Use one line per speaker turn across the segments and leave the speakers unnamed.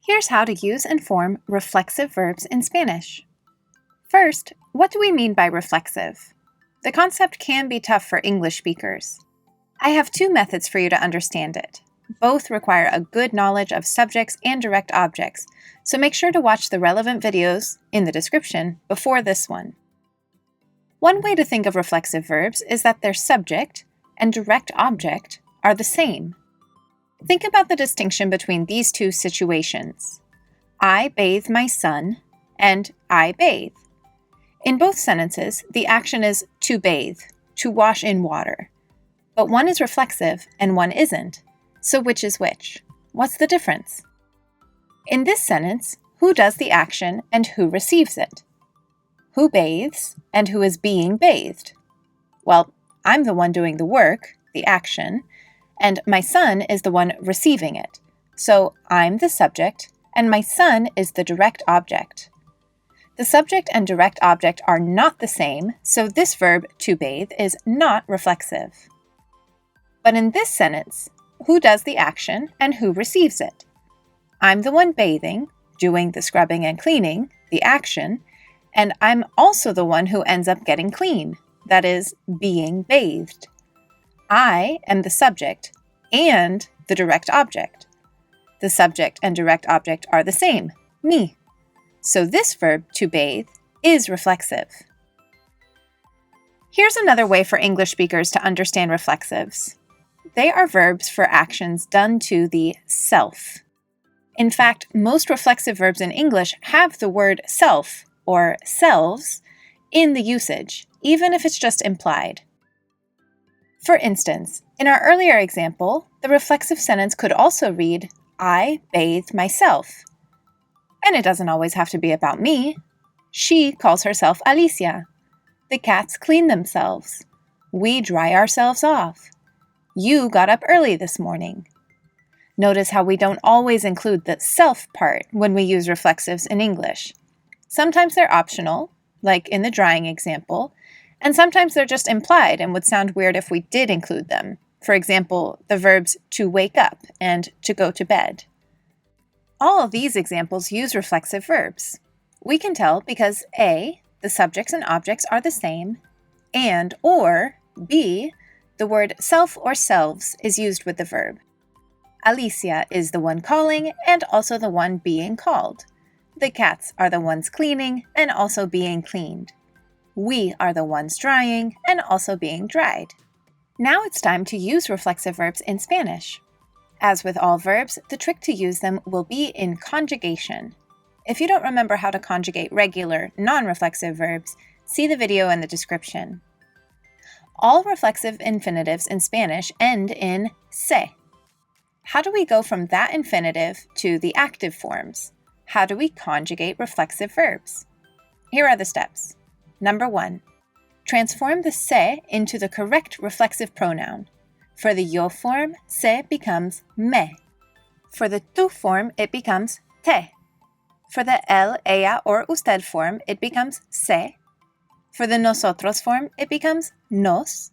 Here's how to use and form reflexive verbs in Spanish. First, what do we mean by reflexive? The concept can be tough for English speakers. I have two methods for you to understand it. Both require a good knowledge of subjects and direct objects, so make sure to watch the relevant videos in the description before this one. One way to think of reflexive verbs is that their subject and direct object are the same. Think about the distinction between these two situations. I bathe my son and I bathe. In both sentences, the action is to bathe, to wash in water. But one is reflexive and one isn't. So which is which? What's the difference? In this sentence, who does the action and who receives it? Who bathes and who is being bathed? Well, I'm the one doing the work, the action, and my son is the one receiving it. So I'm the subject, and my son is the direct object. The subject and direct object are not the same, so this verb, to bathe, is not reflexive. But in this sentence, who does the action and who receives it? I'm the one bathing, doing the scrubbing and cleaning, the action, and I'm also the one who ends up getting clean, that is, being bathed. I am the subject and the direct object. The subject and direct object are the same, me. So this verb, to bathe, is reflexive. Here's another way for English speakers to understand reflexives. They are verbs for actions done to the self. In fact, most reflexive verbs in English have the word self, or selves, in the usage, even if it's just implied. For instance, in our earlier example, the reflexive sentence could also read, I bathed myself. And it doesn't always have to be about me. She calls herself Alicia. The cats clean themselves. We dry ourselves off. You got up early this morning. Notice how we don't always include the self part when we use reflexives in English. Sometimes they're optional, like in the drying example, and sometimes they're just implied and would sound weird if we did include them. For example, the verbs to wake up and to go to bed. All of these examples use reflexive verbs. We can tell because A, the subjects and objects are the same, and or B, the word self or selves is used with the verb. Alicia is the one calling and also the one being called. The cats are the ones cleaning and also being cleaned. We are the ones drying and also being dried. Now it's time to use reflexive verbs in Spanish. As with all verbs, the trick to use them will be in conjugation. If you don't remember how to conjugate regular, non-reflexive verbs, see the video in the description. All reflexive infinitives in Spanish end in se. How do we go from that infinitive to the active forms? How do we conjugate reflexive verbs? Here are the steps. Number 1. Transform the se into the correct reflexive pronoun. For the yo form, se becomes me. For the tú form, it becomes te. For the él, ella, or usted form, it becomes se. For the nosotros form, it becomes nos.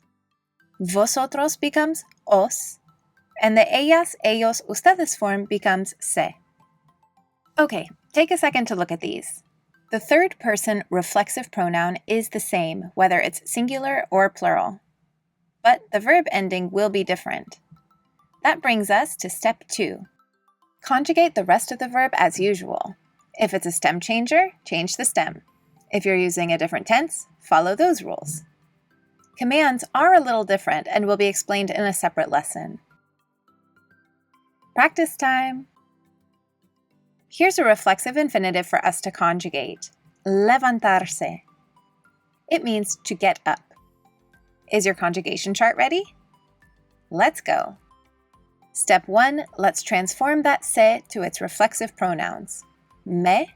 Vosotros becomes os. And the ellas, ellos, ustedes form becomes se. Okay, take a second to look at these. The third person reflexive pronoun is the same, whether it's singular or plural. But the verb ending will be different. That brings us to step 2. Conjugate the rest of the verb as usual. If it's a stem changer, change the stem. If you're using a different tense, follow those rules. Commands are a little different and will be explained in a separate lesson. Practice time! Here's a reflexive infinitive for us to conjugate. Levantarse. It means to get up. Is your conjugation chart ready? Let's go. Step 1, let's transform that se to its reflexive pronouns. Me,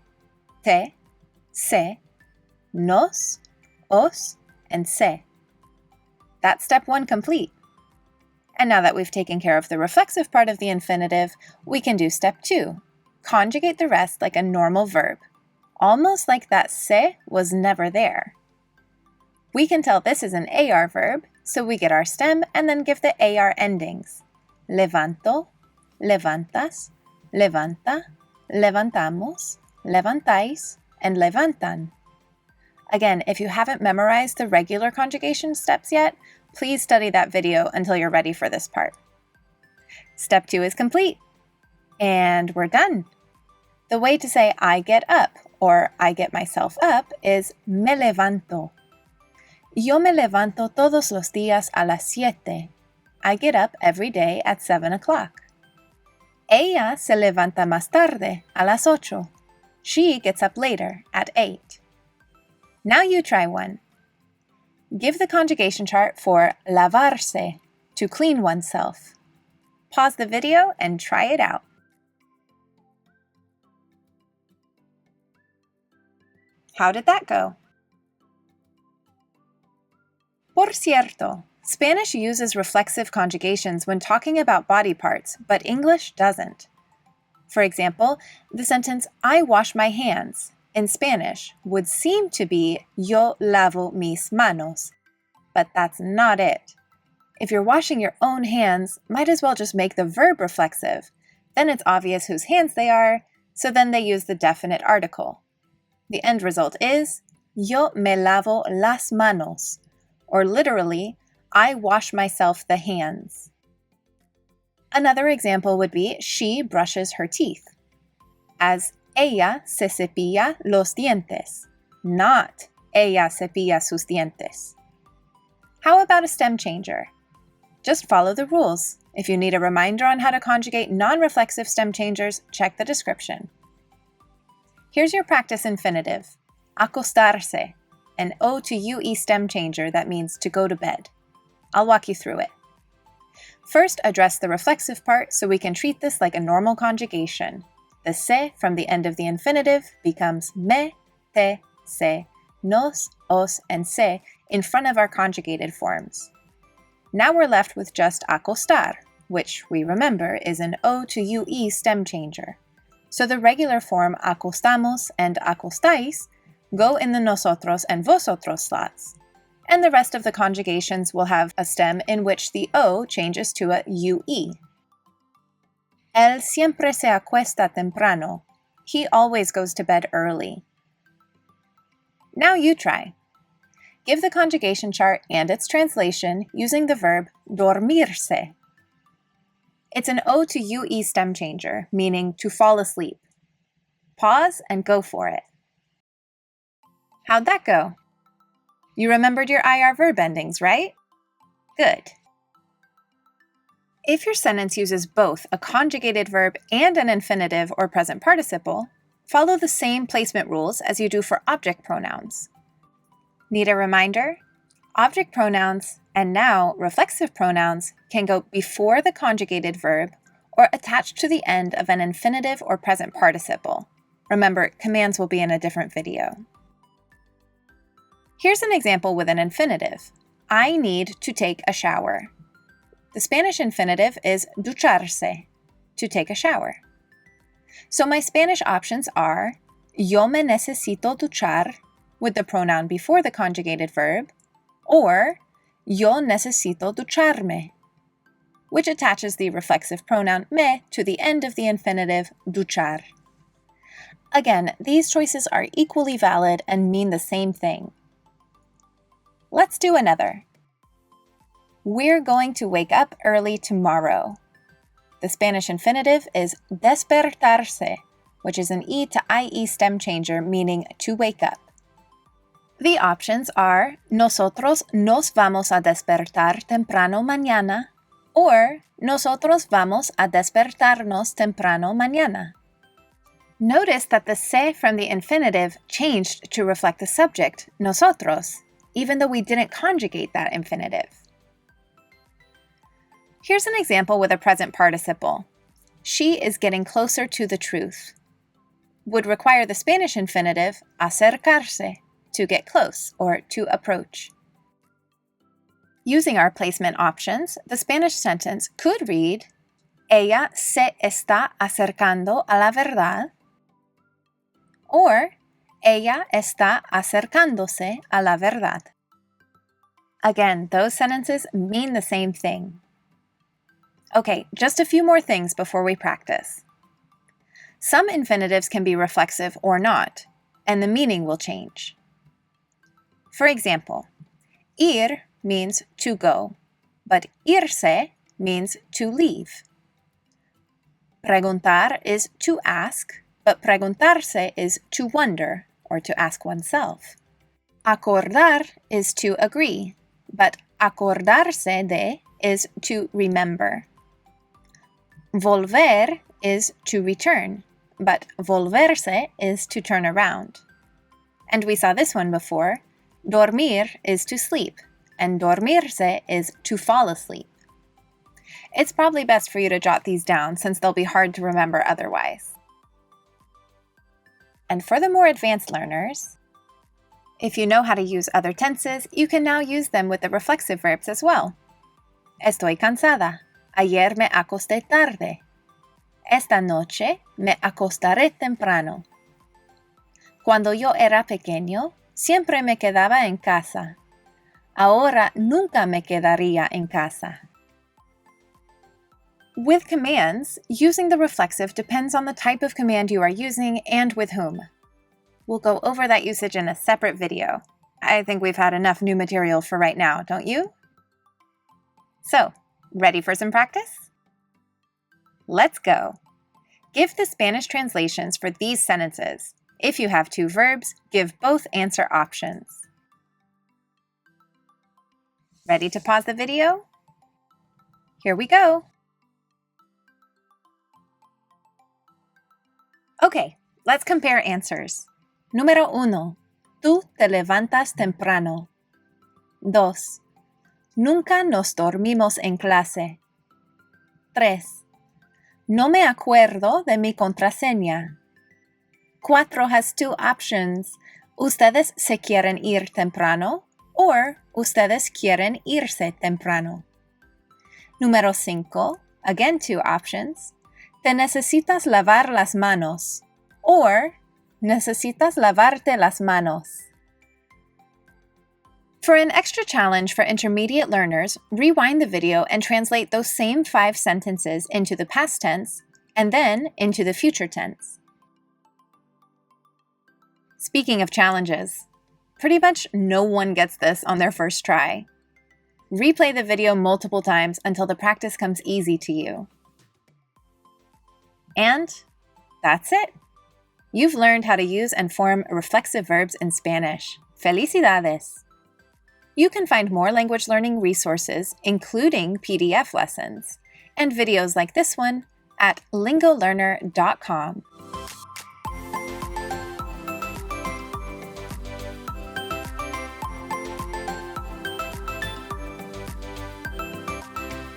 te, se, nos, os, and se. That's step 1 complete. And now that we've taken care of the reflexive part of the infinitive, we can do step 2. Conjugate the rest like a normal verb, almost like that se was never there. We can tell this is an AR verb, so we get our stem and then give the AR endings. Levanto, levantas, levanta, levantamos, levantáis, and levantan. Again, if you haven't memorized the regular conjugation steps yet, please study that video until you're ready for this part. Step 2 is complete. And we're done. The way to say I get up or I get myself up is me levanto. Yo me levanto todos los días a las 7. I get up every day at 7 o'clock. Ella se levanta más tarde, a las 8. She gets up later, at 8. Now you try one. Give the conjugation chart for lavarse, to clean oneself. Pause the video and try it out. How did that go? Por cierto, Spanish uses reflexive conjugations when talking about body parts, but English doesn't. For example, the sentence, I wash my hands, in Spanish would seem to be yo lavo mis manos, but that's not it. If you're washing your own hands, might as well just make the verb reflexive. Then it's obvious whose hands they are, so then they use the definite article. The end result is yo me lavo las manos, or literally, I wash myself the hands. Another example would be she brushes her teeth, as ella se cepilla los dientes, not ella cepilla sus dientes. How about a stem changer? Just follow the rules. If you need a reminder on how to conjugate non-reflexive stem changers, check the description. Here's your practice infinitive, acostarse, an O to UE stem changer that means to go to bed. I'll walk you through it. First, address the reflexive part so we can treat this like a normal conjugation. The se from the end of the infinitive becomes me, te, se, nos, os, and se in front of our conjugated forms. Now we're left with just acostar, which we remember is an O to UE stem changer. So the regular form acostamos and acostáis go in the nosotros and vosotros slots, and the rest of the conjugations will have a stem in which the O changes to a UE. Él siempre se acuesta temprano. He always goes to bed early. Now you try. Give the conjugation chart and its translation using the verb dormirse. It's an O to UE stem changer, meaning to fall asleep. Pause and go for it. How'd that go? You remembered your IR verb endings, right? Good. If your sentence uses both a conjugated verb and an infinitive or present participle, follow the same placement rules as you do for object pronouns. Need a reminder? Object pronouns, and now reflexive pronouns, can go before the conjugated verb or attached to the end of an infinitive or present participle. Remember, commands will be in a different video. Here's an example with an infinitive. I need to take a shower. The Spanish infinitive is ducharse, to take a shower. So my Spanish options are yo me necesito duchar, with the pronoun before the conjugated verb, or yo necesito ducharme, which attaches the reflexive pronoun me to the end of the infinitive duchar. Again, these choices are equally valid and mean the same thing. Let's do another. We're going to wake up early tomorrow. The Spanish infinitive is despertarse, which is an E to IE stem changer meaning to wake up. The options are nosotros nos vamos a despertar temprano mañana or nosotros vamos a despertarnos temprano mañana. Notice that the se from the infinitive changed to reflect the subject, nosotros, even though we didn't conjugate that infinitive. Here's an example with a present participle. She is getting closer to the truth. Would require the Spanish infinitive acercarse, to get close or to approach. Using our placement options, the Spanish sentence could read, ella se está acercando a la verdad, or ella está acercándose a la verdad. Again, those sentences mean the same thing. Okay, just a few more things before we practice. Some infinitives can be reflexive or not, and the meaning will change. For example, ir means to go, but irse means to leave. Preguntar is to ask, but preguntarse is to wonder or to ask oneself. Acordar is to agree, but acordarse de is to remember. Volver is to return, but volverse is to turn around. And we saw this one before. Dormir is to sleep, and dormirse is to fall asleep. It's probably best for you to jot these down since they'll be hard to remember otherwise. And for the more advanced learners, if you know how to use other tenses, you can now use them with the reflexive verbs as well. Estoy cansada. Ayer me acosté tarde. Esta noche me acostaré temprano. Cuando yo era pequeño, siempre me quedaba en casa. Ahora nunca me quedaría en casa. With commands, using the reflexive depends on the type of command you are using and with whom. We'll go over that usage in a separate video. I think we've had enough new material for right now, don't you? So, ready for some practice? Let's go. Give the Spanish translations for these sentences. If you have two verbs, give both answer options. Ready to pause the video? Here we go. Okay, let's compare answers. Número 1. Tú te levantas temprano. 2. Nunca nos dormimos en clase. 3. No me acuerdo de mi contraseña. 4 has two options. Ustedes se quieren ir temprano or ustedes quieren irse temprano. Número 5. Again, two options. Te necesitas lavar las manos or necesitas lavarte las manos. For an extra challenge for intermediate learners, rewind the video and translate those same 5 sentences into the past tense and then into the future tense. Speaking of challenges, pretty much no one gets this on their first try. Replay the video multiple times until the practice comes easy to you. And that's it. You've learned how to use and form reflexive verbs in Spanish. ¡Felicidades! You can find more language learning resources, including PDF lessons, and videos like this one at lingolearner.com.